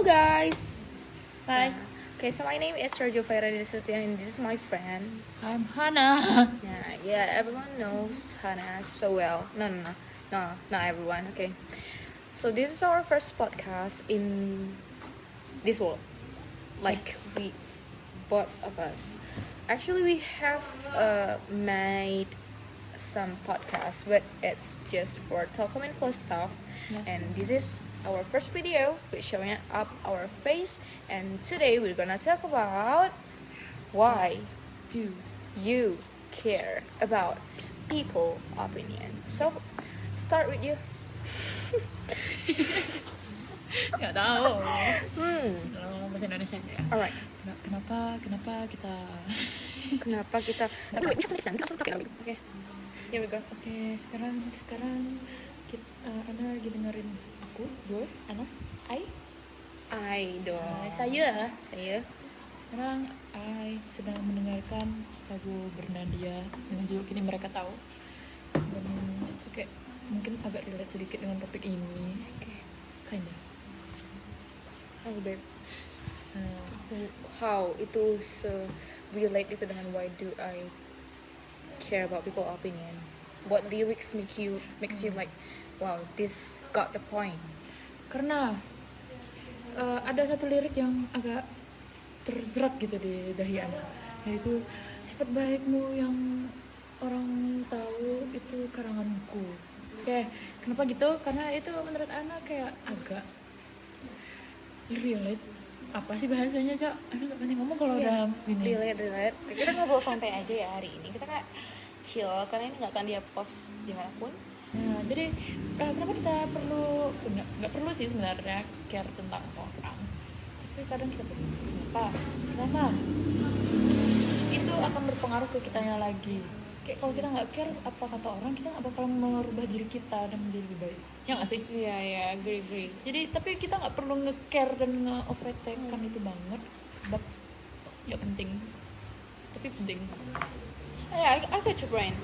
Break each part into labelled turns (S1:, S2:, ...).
S1: guys.
S2: Hi.
S1: Okay, so my name is Rajo Faira Dinasution and this is my friend.
S2: I'm Hannah.
S1: Yeah, everyone knows Hannah so well. No, not everyone. Okay, so this is our first podcast in this world. Like we, both of us. Actually, we have made some podcasts, but it's just for Telkom Info stuff.
S2: Yes.
S1: And this is our first video with showing up our face. And today we're gonna talk about why
S2: Do.
S1: you care about people opinion. So start with you.
S2: Nggak tahu.
S1: Hmm.
S2: Bahasa Indonesia aja ya.
S1: Alright.
S2: Kenapa kita?
S1: Kenapa kita? Oke. Here we go.
S2: Oke, sekarang kita, Ana lagi dengerin aku, gue, Ana,
S1: I dong.
S2: saya.
S1: Saya.
S2: Sekarang sedang mendengarkan lagu Bernandia dengan judul Kini Mereka Tahu. Dan itu kayak mungkin agak relate sedikit dengan topik ini. Kinda.
S1: Oh, babe. How itu relate itu dengan why do I care about people opinion? What lyrics makes you like, wow, this got the point?
S2: Karena ada satu lirik yang agak terserak gitu di dahi Ana, yaitu sifat baikmu yang orang tahu itu karanganku. Oke, kenapa gitu? Karena itu menurut Ana kayak agak relate. Apa sih bahasanya, Cak? Ana gak penting ngomong kalau dalam ini.
S1: Relate. Kita ngobrol santai aja ya hari ini. Kita kayak chill karena ini nggak akan dia post dimanapun.
S2: Nah, jadi kenapa kita perlu, nggak perlu sih sebenarnya care tentang orang, tapi kadang kita perlu. Kenapa? Itu akan berpengaruh ke kitanya lagi. Kayak kalau kita nggak care apa kata orang, kita nggak bakal merubah diri kita dan menjadi lebih baik. Ya nggak sih?
S1: Iya, agree.
S2: Jadi tapi kita nggak perlu nge-care dan nge-overtake-kan itu banget, sebab nggak penting. Tapi penting.
S1: I got your brain.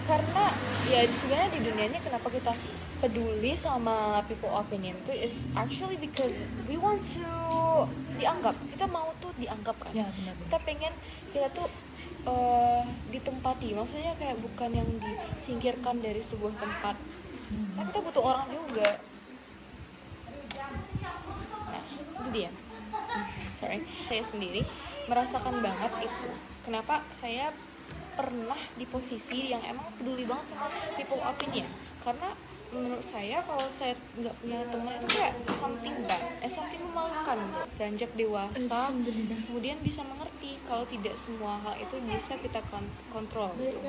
S1: Karena ya sebenarnya di dunia ini kenapa kita peduli sama people opinion tuh is actually because we want to dianggap. Kita mau tuh dianggap kan.
S2: Ya benar.
S1: Kita pengen kita tuh ditempati. Maksudnya kayak bukan yang disingkirkan dari sebuah tempat. Nah, kita butuh orang juga. Nah, itu dia. Sorry. Saya sendiri merasakan banget itu. Kenapa saya pernah di posisi yang emang peduli banget sama people opinion, karena menurut saya kalau saya nggak punya teman itu kayak something memalukan. Beranjak dewasa kemudian bisa mengerti kalau tidak semua hal itu bisa kita kontrol gitu.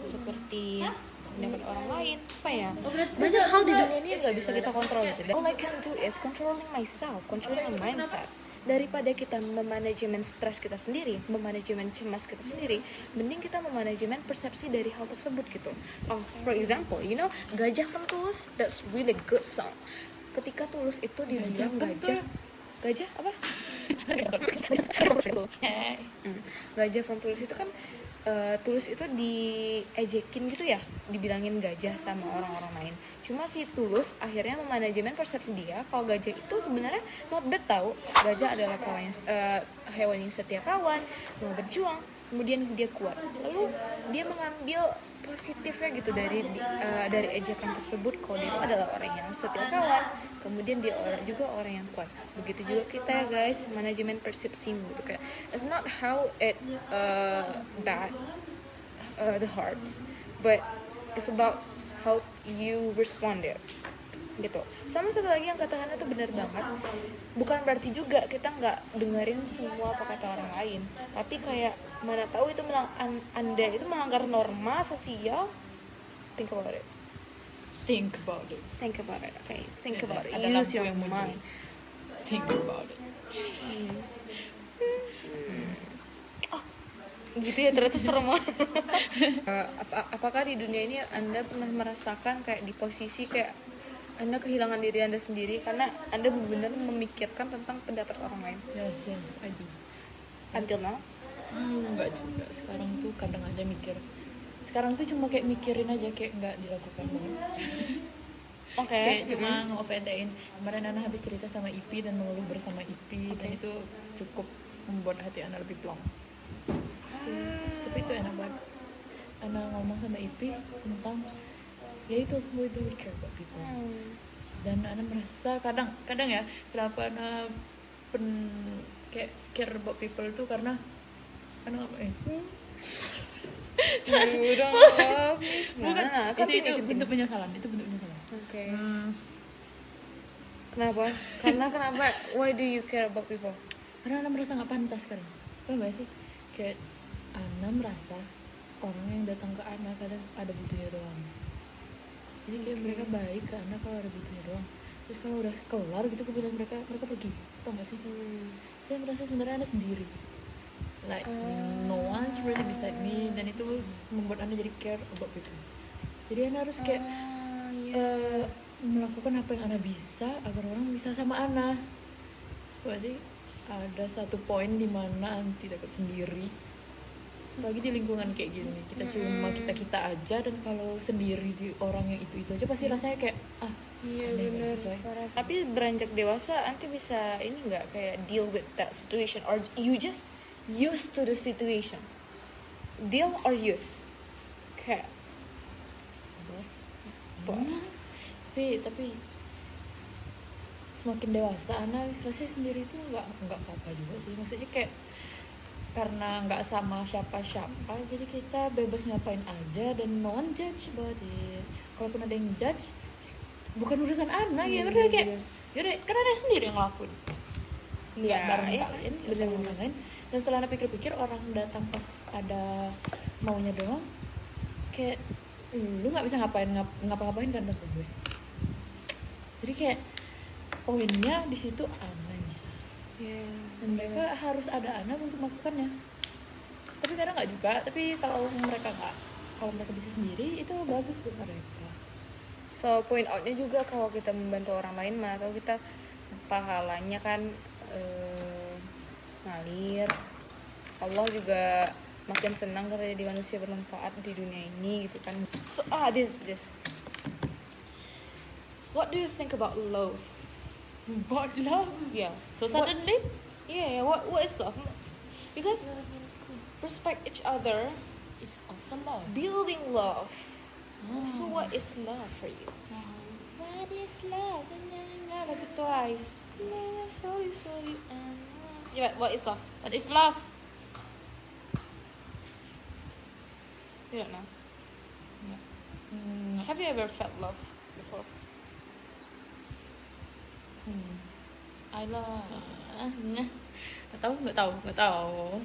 S1: Seperti pendapat orang lain, apa ya, banyak hal di dunia ini yang nggak bisa kita kontrol gitu. All I can do is controlling myself, controlling my mindset. Daripada kita memanajemen stres kita sendiri, memanajemen cemas kita sendiri, mending kita memanajemen persepsi dari hal tersebut gitu. For example, you know, Gajah from Tulus, that's really good song. Ketika Tulus itu dibilang Gajah apa? Gajah from Tulus itu kan Tulus itu diejekin gitu ya, dibilangin gajah sama orang-orang lain. Cuma si Tulus akhirnya memanajemen persepsi dia kalau gajah itu sebenarnya not bad tau. Gajah adalah hewan yang setia kawan, mau berjuang, kemudian dia kuat. Lalu dia mengambil positifnya gitu dari ejekan tersebut, kalau dia itu adalah orang yang setia kawan, kemudian dia juga orang yang kuat. Begitu juga kita ya guys, manajemen persepsi gitu, kayak it's not how it bad the hearts, but it's about how you responded gitu. Sama satu lagi yang kata Hana tuh benar banget, bukan berarti juga kita nggak dengerin semua apa kata orang lain, tapi kayak mana tahu itu Anda itu melanggar norma sosial. Think about it. Okay, think about it. Use your mind.
S2: Think about it.
S1: Gitu ya, ternyata serem. Apakah di dunia ini Anda pernah merasakan kayak di posisi kayak Anda kehilangan diri Anda sendiri karena Anda benar-benar memikirkan tentang pendapat orang lain?
S2: Yes, I do.
S1: Until now?
S2: Enggak juga. Sekarang tuh kadang aja mikir. Sekarang tuh cuma kayak mikirin aja, kayak nggak dilakukan banget.
S1: Oke.
S2: Kayak cuma nge-OVT-in. Kemarin Ana habis cerita sama Ipi dan mengeluh bersama Ipi, dan itu cukup membuat hati Ana lebih plong. Tapi itu enak banget. Ana ngomong sama Ipi tentang ya itu we do care about people. Dan Ana merasa kadang ya kenapa Ana kayak care about people itu karena Ana
S1: You don't love me.
S2: bukan
S1: Kan
S2: itu bentuk penyesalan.
S1: Oke. Kenapa? Kenapa? Why do you care about people?
S2: Karena Ana merasa nggak pantas kan. Paham gak sih? Kayak Ana merasa orang yang datang ke Ana kadang ada butuhnya doang. Jadi kayak mereka baik ke Ana kalau ada butuhnya doang. Terus kalau udah kelar gitu kemudian mereka pergi. Paham gak sih? Saya merasa sebenarnya Ana sendiri. Like no one's really beside me, dan itu membuat Ana jadi care about people. Jadi Ana harus kayak melakukan apa yang Ana bisa agar orang bisa sama Ana. Berarti ada satu poin di mana Ana tidak sendiri. Lagi di lingkungan kayak gini, kita cuma kita aja, dan kalau sendiri di orang yang itu aja pasti rasanya kayak
S1: Iya
S2: aneh
S1: benar.
S2: gak sih, coy?
S1: Tapi beranjak dewasa nanti bisa ini nggak kayak deal with that situation, or you just used to the situation? Deal or use? Kayak
S2: Bos. Tapi semakin dewasa Ana rasanya sendiri itu nggak apa-apa juga sih. Maksudnya kayak karena nggak sama siapa-siapa, jadi kita bebas ngapain aja dan no one judge about it. Kalaupun ada yang judge, bukan urusan Ana, ya udah kayak yaudah, karena Ana sendiri yang ngelakuin, nggak bareng kalian, nggak sama orang lain. Dan setelah Ana pikir-pikir, orang datang pas ada maunya doang, kayak lu nggak bisa ngapa-ngapain kan tanpa gue. Jadi kayak poinnya di situ Ana yang bisa. Dan mereka harus ada anak untuk melakukannya. Tapi kadang nggak juga. Tapi kalau mereka bisa sendiri, itu bagus buat mereka.
S1: So point outnya juga kalau kita membantu orang lain, mana tahu kita pahalanya kan ngalir. Allah juga makin senang kalau jadi manusia bermanfaat di dunia ini gitu kan. So, this. What do you think about love?
S2: About love?
S1: Yeah.
S2: So suddenly?
S1: What is love? Because respect each other,
S2: It's also love.
S1: building love. So what is love for you?
S2: What is love? Lagu Twice.
S1: Sorry. Yeah, what is love?
S2: What is love?
S1: You don't know. Have you ever felt love before?
S2: I love. Nggak tahu.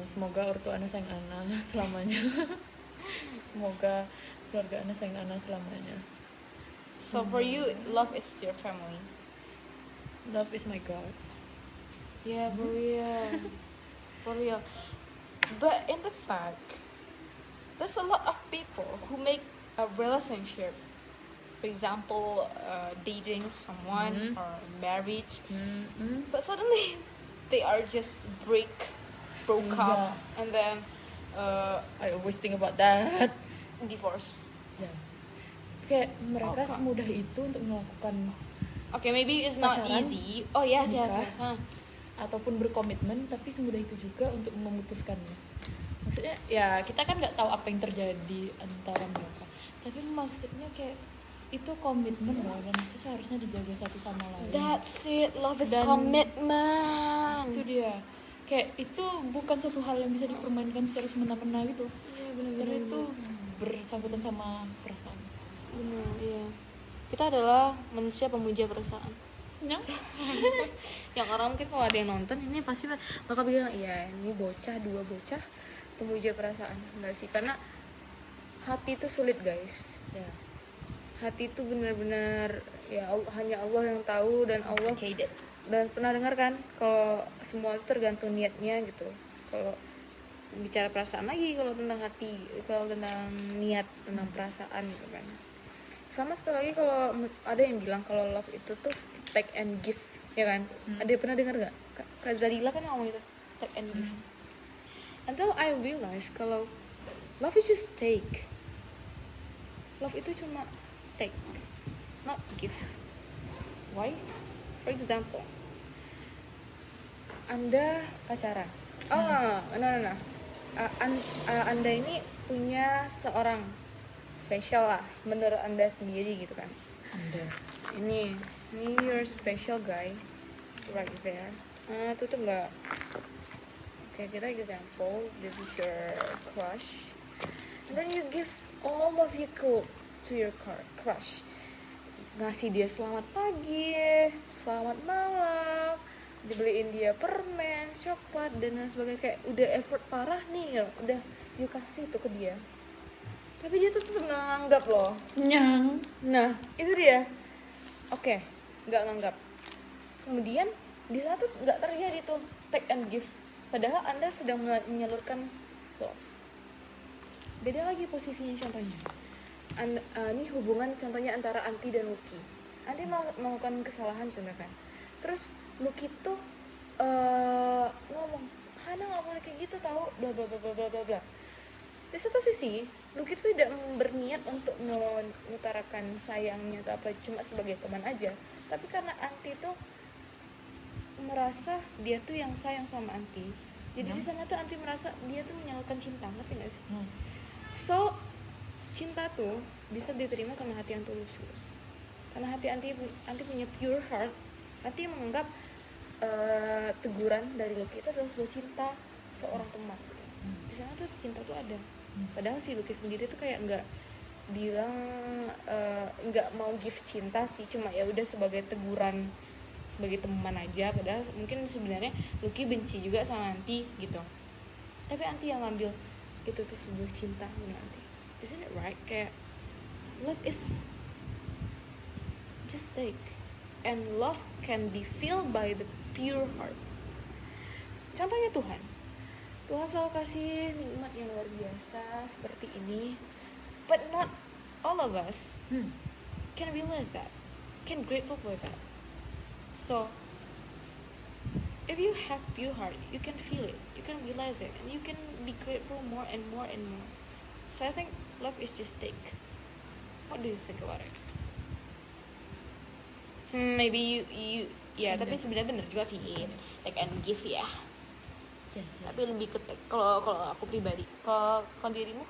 S2: Semoga ortu Ana sayang Ana selamanya. Semoga keluarga Ana sayang Ana selamanya.
S1: So for you, love is your family.
S2: Love is my God.
S1: Yeah, for real. For real. But in the fact, there's a lot of people who make a relationship, for example, dating someone or marriage, but suddenly they are just broke up, and then
S2: I always think about that.
S1: divorce.
S2: Ya. Kayak mereka semudah itu untuk melakukan
S1: Okay, maybe it's not
S2: Pacaran,
S1: easy. Oh yes.
S2: nikah, ataupun berkomitmen, tapi semudah itu juga untuk memutuskannya. Maksudnya ya kita kan nggak tahu apa yang terjadi antara mereka, tapi maksudnya kayak itu komitmen loh, dan itu seharusnya dijaga satu sama lain.
S1: That's it. Love is
S2: Dan
S1: commitment.
S2: Itu dia, kayak itu bukan suatu hal yang bisa dipermainkan secara semena-mena gitu. Karena itu bersangkutan sama perasaan.
S1: Benar, iya. Kita adalah manusia pemuja perasaan.
S2: Ya.
S1: Yang orang mungkin kalau ada yang nonton ini pasti bakal bilang, iya ini dua bocah pemuja perasaan. Enggak sih, karena hati itu sulit guys.
S2: Ya.
S1: Hati itu benar-benar ya hanya Allah yang tahu, dan Allah dan pernah dengar kan kalau semua itu tergantung niatnya gitu. Kalau bicara perasaan lagi, kalau tentang hati, kalau tentang niat, tentang perasaan gitu kan. Sama satu lagi, kalau ada yang bilang kalau love itu tuh take and give, ya kan? Ada pernah dengar nggak? Kak Zalila kan ngomong itu, take and give. Until I realize kalau love is just take. Love itu cuma take, not give.
S2: Why?
S1: For example, Anda pacaran. Oh, no. Anda ini punya seorang spesial lah menurut Anda sendiri gitu kan.
S2: Anda.
S1: Ini your special guy right there. Tutup nggak? Oke, kita example. This is your crush. And then you give all of your cool to your crush. Ngasih dia selamat pagi, selamat malam, dibeliin dia permen, coklat dan lain sebagainya, kayak udah effort parah nih, udah you kasih itu ke dia. Tapi dia tuh tetap nggak nganggap loh.
S2: Nyang.
S1: Nah, itu dia. Oke, nggak nganggap. Kemudian di sana tuh nggak terjadi tuh take and give. Padahal Anda sedang menyalurkan love. Beda lagi posisinya contohnya. Ini hubungan contohnya antara Anti dan Lucky. Anti melakukan kesalahan contoh kan. Terus Lucky tuh ngomong, Hana nggak boleh kayak gitu tahu, bla bla bla bla bla bla. Di satu sisi, Lucky tuh tidak berniat untuk mengutarakan sayangnya atau apa, cuma sebagai teman aja. Tapi karena Anti tuh merasa dia tuh yang sayang sama Anti, jadi di sana tuh Anti merasa dia tuh menyalurkan cinta, ngerti nggak sih? So cinta tuh bisa diterima sama hati yang tulus gitu. Karena hati Anti punya pure heart. Anti menganggap teguran dari Lucky itu adalah sebuah cinta seorang teman gitu. Di sana tuh cinta tuh ada. Padahal si Lucky sendiri tuh kayak nggak bilang, nggak mau give cinta sih, cuma ya udah sebagai teguran, sebagai teman aja. Padahal mungkin sebenarnya Lucky benci juga sama Anti gitu. Tapi Anti yang ngambil itu tuh sebuah cinta menurut Anti. Isn't it right? Kayak love is just take, and love can be filled by the pure heart. Contohnya Tuhan selalu kasih nikmat yang luar biasa seperti ini, but not all of us can realize that, can grateful for that. So if you have pure heart, you can feel it, you can realize it, and you can be grateful more and more and more. So I think love is just take. What do you think about it? Maybe you ya, tapi sebenarnya bener juga sih, take and give ya.
S2: Yes.
S1: Tapi lebih ke take. Kalau aku pribadi, kalau dirimu?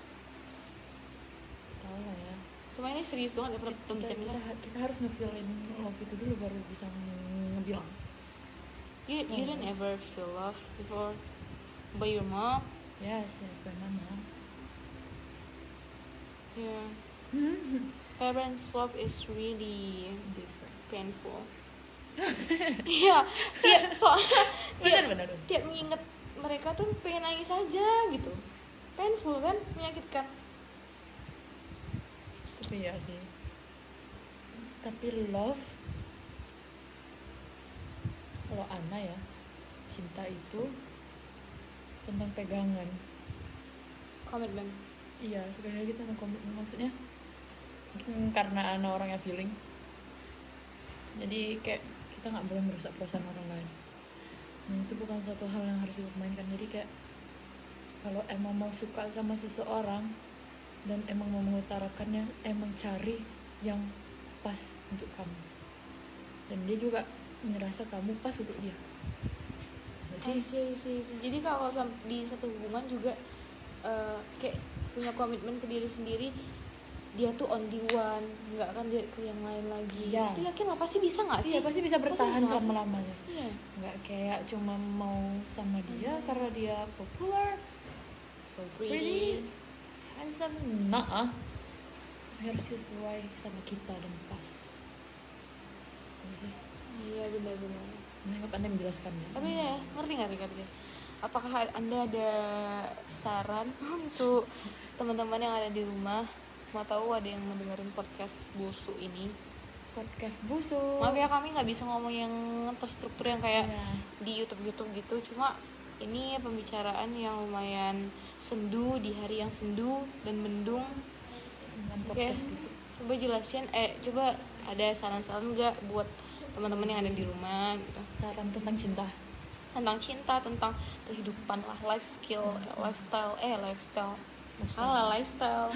S2: Tahu lah ya.
S1: Semua ini serius banget ya pembicaraan.
S2: Kita harus nge-feelin love itu dulu baru bisa ngebilang.
S1: You don't ever feel love before by your mom?
S2: Yes, by my mom.
S1: Yeah. Parents' love is really
S2: Different.
S1: painful. Iya, soalnya
S2: Benar.
S1: tiap mengingat mereka tuh pengen nangis aja gitu. Painful kan, menyakitkan.
S2: Tapi ya sih. Tapi love, kalau Ana ya, cinta itu tentang pegangan.
S1: Komitmen.
S2: Iya, sebenarnya kita tentang komitmen, maksudnya mungkin karena Ana orangnya feeling, jadi kayak kita nggak boleh merusak perasaan orang lain. Nah itu bukan suatu hal yang harus dipermainkan. Jadi kayak kalau emang mau suka sama seseorang dan emang mau mengutarakannya, emang cari yang pas untuk kamu, dan dia juga ngerasa kamu pas untuk dia.
S1: sih. Jadi kalau di satu hubungan juga kayak punya komitmen ke diri sendiri, dia tuh only one, nggak akan dia ke yang lain lagi.
S2: Yes.
S1: Itu yakin lah, pasti bisa nggak sih?
S2: Iya, pasti bisa bertahan selama-lamanya.
S1: Iya.
S2: Nggak kayak cuma mau sama dia karena dia popular,
S1: So pretty,
S2: handsome, harus sesuai sama kita dan pas. Iya sih.
S1: Iya benar-benar.
S2: Menganggap Anda menjelaskannya.
S1: Tapi ya, ngerti nggak guys? Apakah Anda ada saran untuk teman-teman yang ada di rumah? Mau tahu ada yang mendengarin podcast Busu ini?
S2: Podcast Busu.
S1: Maaf ya, kami nggak bisa ngomong yang terstruktur yang kayak
S2: Iya.
S1: di YouTube gitu. Cuma ini pembicaraan yang lumayan sendu di hari yang sendu dan mendung.
S2: Dengan
S1: Oke,
S2: podcast Busu.
S1: coba jelasin. Coba ada saran-saran nggak buat teman-teman yang ada di rumah gitu?
S2: Saran tentang cinta.
S1: Tentang cinta, tentang kehidupan lah, lifestyle. halal lifestyle.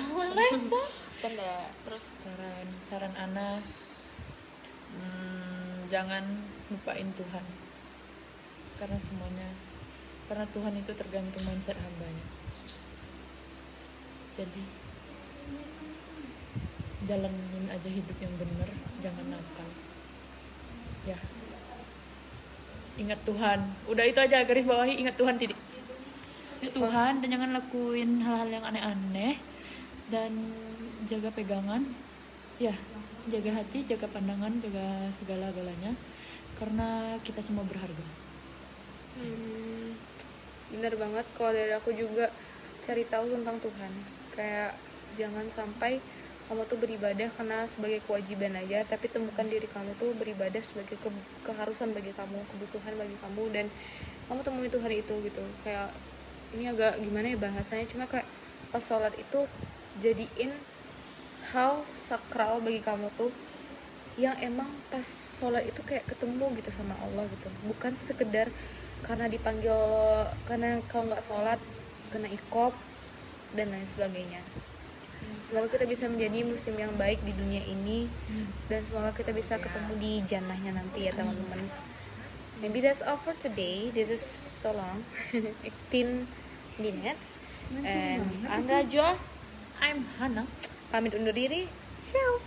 S1: Canda.
S2: Terus saran Ana, jangan lupain Tuhan, karena Tuhan itu tergantung mindset hambanya. Jadi jalanin aja hidup yang benar, jangan nakal ya. Ingat Tuhan, udah itu aja, garis bawahi, ingat Tuhan, titik. Ingat Tuhan, dan jangan lakuin hal-hal yang aneh-aneh, dan jaga pegangan ya, jaga hati, jaga pandangan, jaga segala-galanya, karena kita semua berharga.
S1: Bener banget. Kalau dari aku juga cari tahu tentang Tuhan, kayak jangan sampai kamu tuh beribadah karena sebagai kewajiban aja, tapi temukan diri kamu tuh beribadah sebagai keharusan bagi kamu, kebutuhan bagi kamu, dan kamu temui Tuhan itu gitu. Kayak ini agak gimana ya bahasanya, cuma kayak pas sholat itu jadiin hal sakral bagi kamu tuh, yang emang pas sholat itu kayak ketemu gitu sama Allah gitu, bukan sekedar karena dipanggil, karena kalau nggak sholat kena iqab dan lain sebagainya. Semoga kita bisa menjadi muslim yang baik di dunia ini, dan semoga kita bisa ketemu di jannahnya nanti ya teman-teman. Maybe that's all for today. This is so long, 18 minutes. And I'm Rajwa.
S2: I'm Hana.
S1: Pamit undur diri. Ciao.